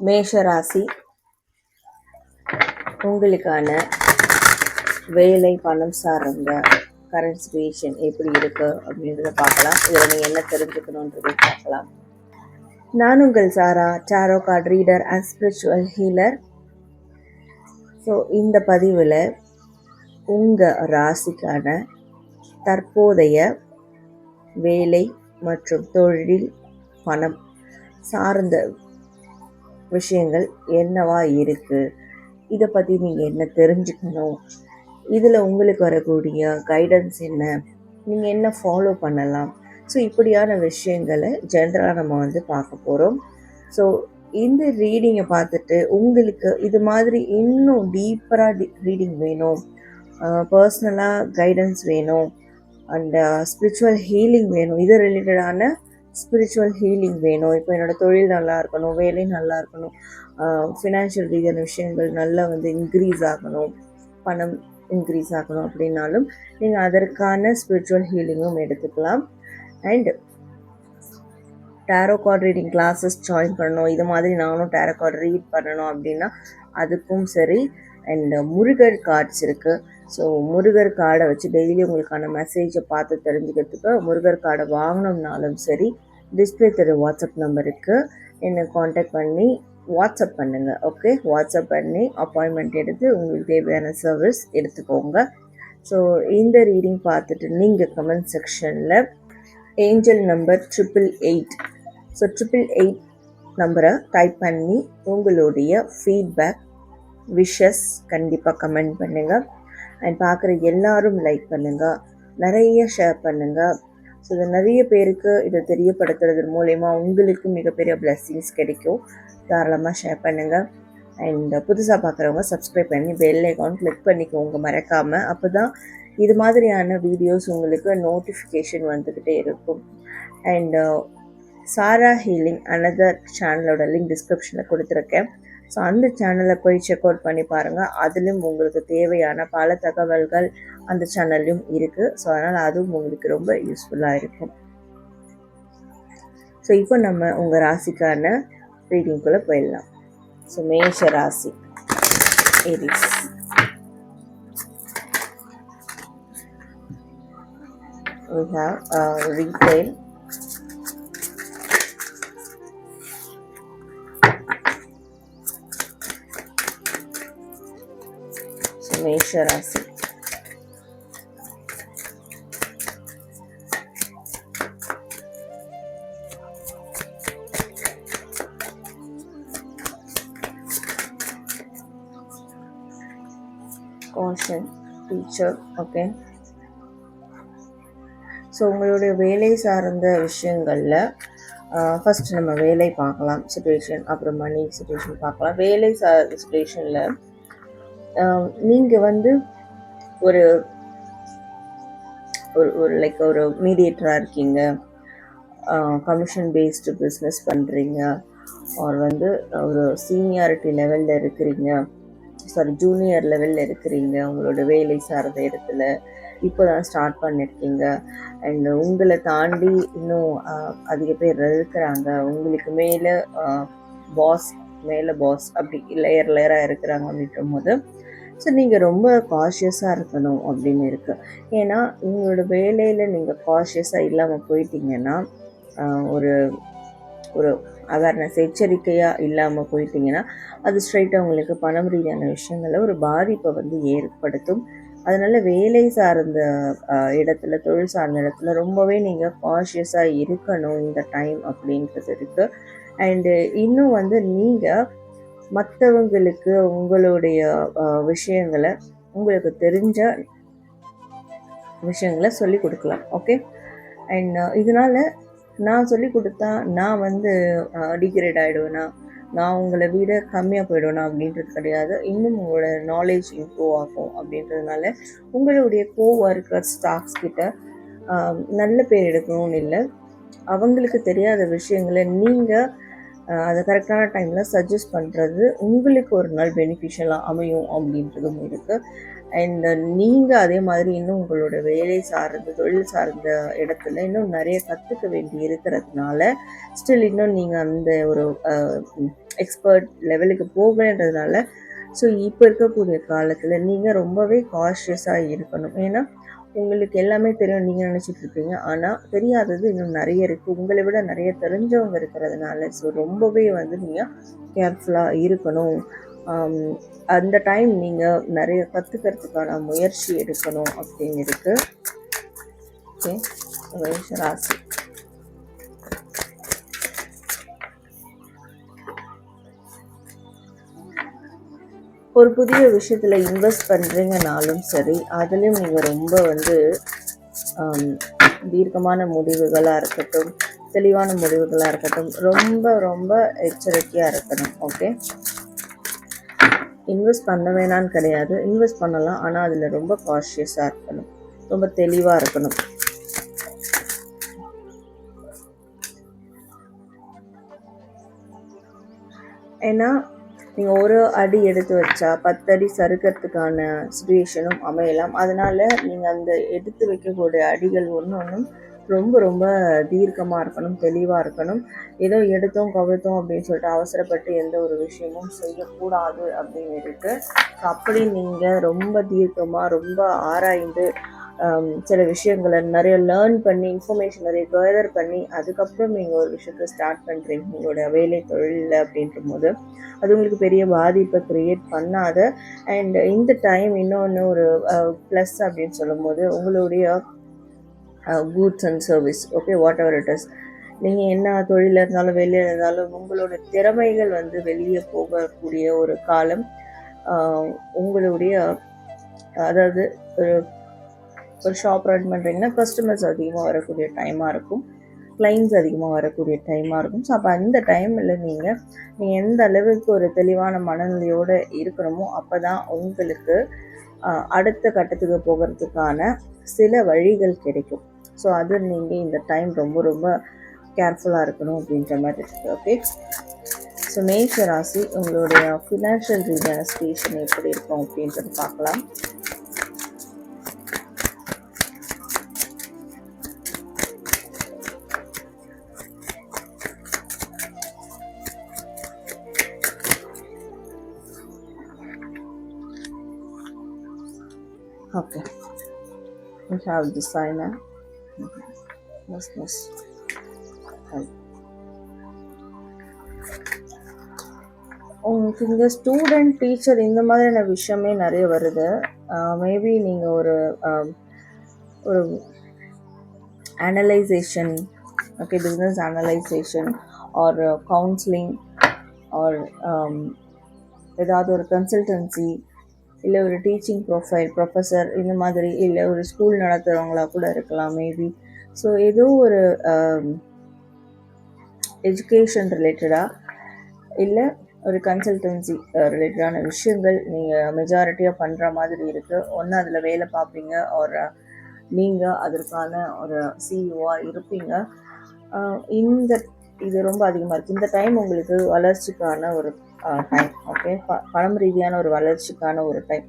மேஷ ராசி உங்களுக்கான வேலை பணம் சார்ந்த கரண்ட் சிச்சுவேஷன் எப்படி இருக்கு அப்படின்றத பார்க்கலாம். இதில் நீங்கள் என்ன தெரிஞ்சுக்கணுன்றதை பார்க்கலாம். நான் உங்கள் Sara, tarot card reader and spiritual healer. So இந்த பதிவில் உங்கள் ராசிக்கான தற்போதைய வேலை மற்றும் தொழில் பணம் சார்ந்த விஷயங்கள் என்னவா இருக்குது, இதை பற்றி நீங்கள் என்ன தெரிஞ்சுக்கணும், இதில் உங்களுக்கு வரக்கூடிய கைடன்ஸ் என்ன, நீங்கள் என்ன ஃபாலோ பண்ணலாம், ஸோ இப்படியான விஷயங்களை ஜென்ரலாக நம்ம பார்க்க போகிறோம். ஸோ இந்த ரீடிங்கை பார்த்துட்டு உங்களுக்கு இது மாதிரி இன்னும் டீப்பராக ரீடிங் வேணும், பர்சனலாக கைடன்ஸ் வேணும், அண்ட் ஸ்பிரிச்சுவல் ஹீலிங் வேணும், இது ரிலேட்டடான ஸ்பிரிச்சுவல் ஹீலிங் வேணும், இப்போ என்னோடய தொழில் நல்லா இருக்கணும், வேலை நல்லா இருக்கணும், ஃபினான்ஷியல் ரீதியான விஷயங்கள் நல்லா இன்க்ரீஸ் ஆகணும், பணம் இன்க்ரீஸ் ஆகணும் அப்படின்னாலும் நீங்கள் அதற்கான ஸ்பிரிச்சுவல் ஹீலிங்கும் எடுத்துக்கலாம். And tarot card reading classes join பண்ணணும், இது மாதிரி நானும் டேரோ கார்டு ரீட் பண்ணணும் அப்படின்னா அதுக்கும் சரி. அண்ட் முருகர் கார்ட்ஸ் இருக்குது. ஸோ முருகர் கார்டை வச்சு டெய்லி உங்களுக்கான மெசேஜை பார்த்து தெரிஞ்சுக்கிறதுக்கு முருகர் கார்டை வாங்கினோம்னாலும் சரி, டிஸ்பிளே தெரிய வாட்ஸ்அப் நம்பருக்கு என்னை காண்டாக்ட் பண்ணி வாட்ஸ்அப் பண்ணுங்கள். ஓகே, வாட்ஸ்அப் பண்ணி அப்பாயின்மெண்ட் எடுத்து உங்களுக்கு தேவையான சர்வீஸ் எடுத்துக்கோங்க. ஸோ இந்த ரீடிங் பார்த்துட்டு நீங்கள் கமெண்ட் செக்ஷனில் ஏஞ்சல் நம்பர் 888, ஸோ 888 நம்பரை டைப் பண்ணி உங்களுடைய ஃபீட்பேக் விஷஸ் கண்டிப்பாக கமெண்ட் பண்ணுங்கள். அண்ட் பார்க்குற எல்லாரும் லைக் பண்ணுங்கள், நிறைய ஷேர் பண்ணுங்கள். ஸோ இது நிறைய பேருக்கு இதை தெரியப்படுத்துறது மூலயமா உங்களுக்கு மிகப்பெரிய பிளெஸ்ஸிங்ஸ் கிடைக்கும். தாராளமாக ஷேர் பண்ணுங்கள். அண்ட் புதுசாக பார்க்குறவங்க சப்ஸ்கிரைப் பண்ணி பெல் ஐகான் கிளிக் பண்ணிக்கோங்க மறக்காமல். அப்போ தான் இது மாதிரியான வீடியோஸ் உங்களுக்கு நோட்டிஃபிகேஷன் வந்துக்கிட்டே இருக்கும். அண்ட் சாரா ஹீலிங் அனதர் சேனலோட லிங்க் டிஸ்கிரிப்ஷனில் கொடுத்துருக்கேன். ஸோ அந்த சேனலை போய் செக் அவுட் பண்ணி பாருங்கள். அதிலும் உங்களுக்கு தேவையான பல தகவல்கள் அந்த சேனல்லையும் இருக்குது. ஸோ அதனால் அதுவும் உங்களுக்கு ரொம்ப யூஸ்ஃபுல்லாக இருக்கும். ஸோ இப்போ நம்ம உங்கள் ராசிக்கான ரீடிங்குள்ளே போயிடலாம். ஸோ மேஷ ராசி ஏரிஸ். We have retail, மேஷ ராசி caution teacher. ஓகே, ஸோ உங்களுடைய வேலை சார்ந்த விஷயங்களில் ஃபஸ்ட்டு நம்ம வேலை பார்க்கலாம் சுச்சுவேஷன், அப்புறம் மணி சுச்சுவேஷன் பார்க்கலாம். வேலை சார்ந்த சுச்சுவேஷனில் நீங்கள் ஒரு ஒரு லைக் ஒரு மீடியேட்டராக இருக்கீங்க, கமிஷன் பேஸ்டு பிஸ்னஸ் பண்ணுறீங்க, ஆர் ஒரு சீனியாரிட்டி லெவலில் இருக்கிறீங்க, ஜூனியர் லெவலில் இருக்கிறீங்க, உங்களோட வேலை சார்ந்த இடத்துல இப்போ தான் ஸ்டார்ட் பண்ணியிருக்கீங்க. அண்ட் உங்களை தாண்டி இன்னும் அதிக பேர் இருக்கிறாங்க, உங்களுக்கு மேலே பாஸ் அப்படி லேயராக இருக்கிறாங்க அப்படின்ற போது ஸோ நீங்கள் ரொம்ப காஷியஸாக இருக்கணும் அப்படின்னு இருக்குது. ஏன்னா உங்களோட வேலையில் நீங்கள் காஷியஸாக இல்லாமல் போயிட்டீங்கன்னா, ஒரு ஒரு அவேர்னஸ் எச்சரிக்கையாக இல்லாமல் போயிட்டீங்கன்னா அது ஸ்ட்ரைட்டாக உங்களுக்கு பணம் ரீதியான விஷயங்களில் ஒரு பாதிப்பை ஏற்படுத்தும். அதனால் வேலை சார்ந்த இடத்துல, தொழில் சார்ந்த இடத்துல ரொம்பவே நீங்கள் காஷியஸாக இருக்கணும் இந்த டைம் அப்படின்றது இருக்குது. அண்டு இன்னும் நீங்கள் மற்றவங்களுக்கு உங்களுடைய விஷயங்களை, உங்களுக்கு தெரிஞ்ச விஷயங்களை சொல்லி கொடுக்கலாம். ஓகே, அண்ட் இதனால் நான் சொல்லி கொடுத்தா நான் டிகிரேட் ஆகிடுவேனா, நான் உங்களை விட கம்மியாக போயிடுவேனா அப்படின்றது கிடையாது. இன்னும் உங்களோட நாலேஜ் இம்ப்ரூவ் ஆகும். அப்படின்றதுனால உங்களுடைய கோவொர்க்கர்ஸ், ஸ்டாஃப்ஸ் கிட்ட நல்ல பேர் எடுக்கணும்னு இல்லை, அவங்களுக்கு தெரியாத விஷயங்களை நீங்கள் அதை கரெக்டான டைமில் சஜஸ்ட் பண்ணுறது உங்களுக்கு ஒரு நாள் பெனிஃபிஷியலாக அமையும் அப்படின்றதும் இருக்குது. அண்ட் நீங்கள் அதே மாதிரி இன்னும் உங்களோட வேலை சார்ந்த, தொழில் சார்ந்த இடத்துல இன்னும் நிறைய கற்றுக்க வேண்டி இருக்கிறதுனால ஸ்டில் இன்னும் நீங்கள் அந்த ஒரு எக்ஸ்பர்ட் லெவலுக்கு போகன்றதுனால ஸோ இப்போ இருக்கக்கூடிய காலத்தில் நீங்கள் ரொம்பவே காஷியஸாக இருக்கணும். ஏன்னா உங்களுக்கு எல்லாமே தெரியும் நீங்கள் நினச்சிட்டு இருப்பீங்க, ஆனால் தெரியாதது இன்னும் நிறைய இருக்குது, உங்களை விட நிறைய தெரிஞ்சவங்க இருக்கிறதுனால ஸோ ரொம்பவே வந்து நீங்கள் கேர்ஃபுல்லாக இருக்கணும். அந்த டைம் நீங்கள் நிறைய கற்றுக்கிறதுக்கான முயற்சி எடுக்கணும் அப்படின்னு இருக்கு. ஓகே, ராசி ஒரு புதிய விஷயத்தில் இன்வெஸ்ட் பண்ணுறீங்கனாலும் சரி, அதுலேயும் நீங்கள் ரொம்ப வந்து தீர்க்கமான முடிவுகளாக இருக்கட்டும், தெளிவான முடிவுகளாக இருக்கட்டும், ரொம்ப ரொம்ப எச்சரிக்கையாக இருக்கணும். ஓகே, இன்வெஸ்ட் பண்ண வேணான்னு கிடையாது, இன்வெஸ்ட் பண்ணலாம், ஆனால் அதில் ரொம்ப காஷியஸாக இருக்கணும், ரொம்ப தெளிவாக இருக்கணும். ஏன்னா நீங்கள் ஒரு அடி எடுத்து வச்சா 10 அடி சறுக்கிறதுக்கான சுச்சுவேஷனும் அமையலாம். அதனால் நீங்கள் அந்த எடுத்து வைக்கக்கூடிய அடிகள் ஒன்றும் ரொம்ப ரொம்ப தீர்க்கமாக இருக்கணும், தெளிவாக இருக்கணும். ஏதோ எடுத்தோம் கவிழ்த்தோம் அப்படின்னு சொல்லிட்டு அவசரப்பட்டு எந்த ஒரு விஷயமும் செய்யக்கூடாது அப்படின்னு இருக்கு. அப்படி நீங்கள் ரொம்ப தீர்க்கமாக ரொம்ப ஆராய்ந்து சில விஷயங்களை நிறைய லேர்ன் பண்ணி இன்ஃபர்மேஷன் நிறைய கேதர் பண்ணி அதுக்கப்புறம் நீங்கள் ஒரு விஷயத்தை ஸ்டார்ட் பண்ணுறீங்க உங்களோட வேலை தொழிலில் அப்படின்ற போது அது உங்களுக்கு பெரிய பாதிப்பை க்ரியேட் பண்ணாத. அண்ட் இந்த டைம் இன்னொன்று ஒரு ப்ளஸ் அப்படின்னு சொல்லும்போது உங்களுடைய goods and service, okay, what ever it is, நீங்கள் என்ன தொழிலில் இருந்தாலும் வெளியில் இருந்தாலும் உங்களோட திறமைகள் வந்து வெளியே போகக்கூடிய ஒரு காலம். உங்களுடைய அதாவது ஒரு ஷாப் ரன் பண்ணுறீங்கன்னா கஸ்டமர்ஸ் அதிகமாக வரக்கூடிய டைமாக இருக்கும், கிளைண்ட்ஸ் அதிகமாக வரக்கூடிய டைமாக இருக்கும். ஸோ அப்போ அந்த டைமில் நீங்கள் எந்த அளவுக்கு ஒரு தெளிவான மனநிலையோடு இருக்கணுமோ அப்போ தான் உங்களுக்கு அடுத்த கட்டத்துக்கு போகிறதுக்கான சில வழிகள் கிடைக்கும். ஸோ அது நீங்கள் இந்த டைம் ரொம்ப ரொம்ப கேர்ஃபுல்லாக இருக்கணும் அப்படின்ற மாதிரி இருக்குது. ஓகே, ஸோ மேஷ ராசி உங்களுடைய ஃபினான்ஷியல் ரீதியான ஸ்டேஷன் எப்படி இருக்கும் அப்படின்றது பார்க்கலாம். Okay, we have the signer. Yes. உங்களுக்கு இந்த ஸ்டூடெண்ட் டீச்சர் இந்த மாதிரியான விஷயமே நிறைய வருது. மேபி நீங்கள் ஒரு analysation, okay, business analysation or counselling or ஏதாவது ஒரு கன்சல்டன்சி இல்லை ஒரு டீச்சிங் ப்ரொஃபஸர் இந்த மாதிரி, இல்லை ஒரு ஸ்கூல் நடத்துகிறவங்களா கூட இருக்கலாம் மேபி. ஸோ ஏதோ ஒரு எஜுகேஷன் ரிலேட்டடாக இல்லை ஒரு கன்சல்டன்சி ரிலேட்டடான விஷயங்கள் நீங்கள் மெஜாரிட்டியாக பண்ணுற மாதிரி இருக்குது. ஒன்று அதில் வேலை பார்ப்பீங்க, ஒரு நீங்கள் அதற்கான ஒரு சிஇஓவாக இருப்பீங்க. இது ரொம்ப அதிகமாக இருக்குது. இந்த டைம் உங்களுக்கு வளர்ச்சிக்கான ஒரு டைம், ஓகே, பணம் ரீதியான ஒரு வளர்ச்சிக்கான ஒரு டைம்.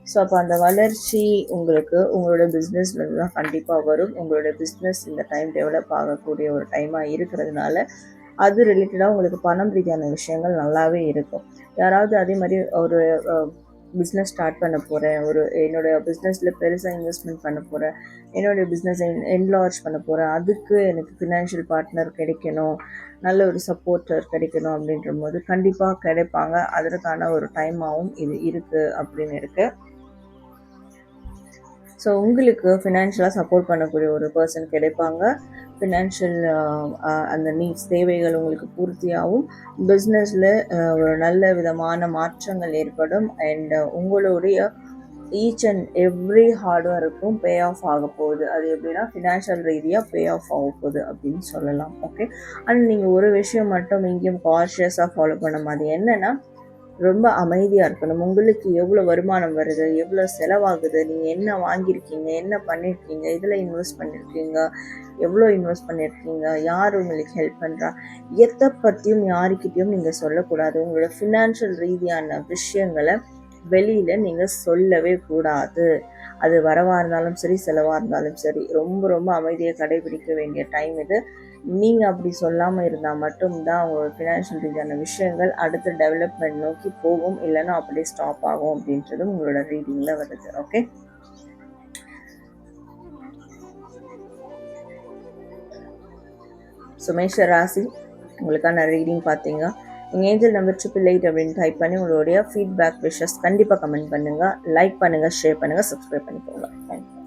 ஸோ அப்போ அந்த வளர்ச்சி உங்களுக்கு உங்களோட பிஸ்னஸ்லேருந்து தான் கண்டிப்பாக வரும். உங்களோட பிஸ்னஸ் இந்த டைம் டெவலப் ஆகக்கூடிய ஒரு டைமாக இருக்கிறதுனால அது ரிலேட்டடாக உங்களுக்கு பணம் ரீதியான விஷயங்கள் நல்லாவே இருக்கும். யாராவது அதே மாதிரி ஒரு பிஸ்னஸ் ஸ்டார்ட் பண்ண போகிறேன், என்னோடய பிஸ்னஸில் பெருசாக இன்வெஸ்ட்மெண்ட் பண்ண போகிறேன், என்னுடைய பிஸ்னஸை என்லார்ஜ் பண்ண போகிறேன், அதுக்கு எனக்கு ஃபினான்ஷியல் பார்ட்னர் கிடைக்கணும், நல்ல ஒரு சப்போர்ட்டர் கிடைக்கணும் அப்படின்ற போது கண்டிப்பாக கிடைப்பாங்க. அதற்கான ஒரு டைமாகவும் இது இருக்குது அப்படின்னு இருக்குது. ஸோ உங்களுக்கு ஃபினான்ஷியலாக சப்போர்ட் பண்ணக்கூடிய ஒரு பர்சன் கிடைப்பாங்க. ஃபினான்ஷியல் அந்த நீட்ஸ் தேவைகள் உங்களுக்கு பூர்த்தியாகவும் பிஸ்னஸில் ஒரு நல்ல விதமான மாற்றங்கள் ஏற்படும். அண்ட் உங்களுடைய ஈச் அண்ட் எவ்ரி ஹார்ட் ஒர்க்கும் பே ஆஃப் ஆக போகுது. அது எப்படின்னா ஃபினான்ஷியல் ரீதியாக பே ஆஃப் ஆக போகுது அப்படின்னு சொல்லலாம். ஓகே, ஆனால் நீங்கள் ஒரு விஷயம் மட்டும் இங்கேயும் கான்ஷியஸாக ஃபாலோ பண்ண மாதிரி என்னென்னா ரொம்ப அமைதியாக இருக்கணும். உங்களுக்கு எவ்வளோ வருமானம் வருது, எவ்வளோ செலவாகுது, நீங்கள் என்ன வாங்கியிருக்கீங்க, என்ன பண்ணியிருக்கீங்க, இதில் இன்வெஸ்ட் பண்ணியிருக்கீங்க, எவ்வளோ இன்வெஸ்ட் பண்ணியிருக்கீங்க, யார் உங்களுக்கு ஹெல்ப் பண்ணுறா, எதை பற்றியும் யாருக்கிட்டையும் நீங்கள் சொல்லக்கூடாது. உங்களோட ஃபினான்ஷியல் ரீதியான விஷயங்களை வெளியில் நீங்கள் சொல்லவே கூடாது. அது வரவாக இருந்தாலும் சரி, செலவாக இருந்தாலும் சரி, ரொம்ப ரொம்ப அமைதியை கடைபிடிக்க வேண்டிய டைம் இது. நீங்கள் அப்படி சொல்லாமல் இருந்தால் மட்டும்தான் உங்களோட ஃபினான்ஷியல் ரீதியான விஷயங்கள் அடுத்த டெவலப்மெண்ட் நோக்கி போகும், இல்லைன்னா அப்படியே ஸ்டாப் ஆகும் அப்படின்றது உங்களோட ரீடிங்கில் வருது. ஓகே, மேஷ ராசி உங்களுக்கான ரீடிங் பார்த்தீங்க. நீங்கள் ஏஞ்சல் நம்பர் 888 அப்படின்னு டைப் பண்ணி உங்களுடைய ஃபீட்பேக் விஷஸ் கண்டிப்பாக கமெண்ட் பண்ணுங்கள், லைக் பண்ணுங்கள், ஷேர் பண்ணுங்கள், சப்ஸ்கிரைப் பண்ணிக்கோங்க. தேங்க்யூ.